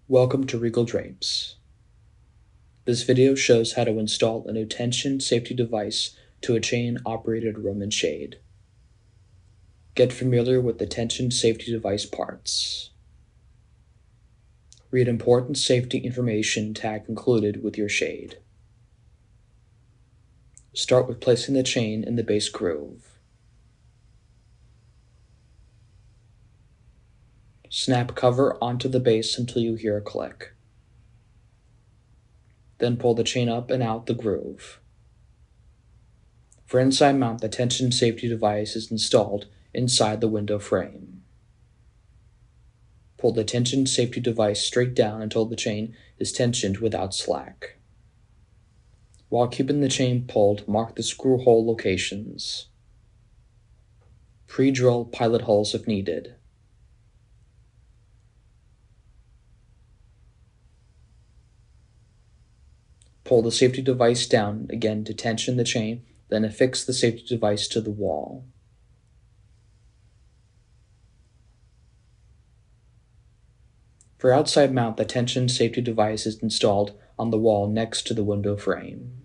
Welcome to Regal Drapes. This video shows how to install a new tension safety device to a chain-operated room and shade. Get familiar with the tension safety device parts. Read important safety information tag included with your shade. Start with placing the chain in the base groove. Snap cover onto the base until you hear a click. Then pull the chain up and out the groove. For inside mount, the tension safety device is installed inside the window frame. Pull the tension safety device straight down until the chain is tensioned without slack. While keeping the chain pulled, mark the screw hole locations. Pre-drill pilot holes if needed. Pull the safety device down again to tension the chain, then affix the safety device to the wall. For outside mount, the tension safety device is installed on the wall next to the window frame.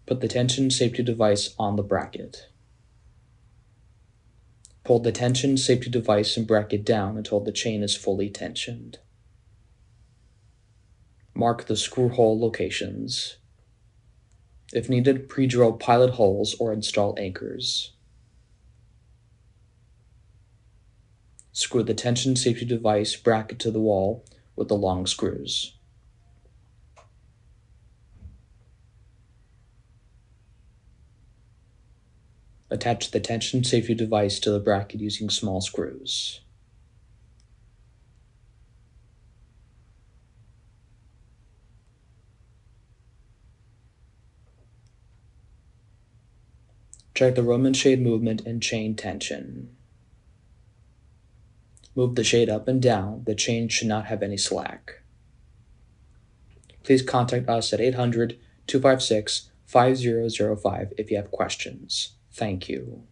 Put the tension safety device on the bracket. Pull the tension safety device and bracket down until the chain is fully tensioned. Mark the screw hole locations. If needed, pre-drill pilot holes or install anchors. Screw the tension safety device bracket to the wall with the long screws. Attach the tension safety device to the bracket using small screws. Check the room and shade movement and chain tension. Move the shade up and down. The chain should not have any slack. Please contact us at 800-256-5005 if you have questions. Thank you.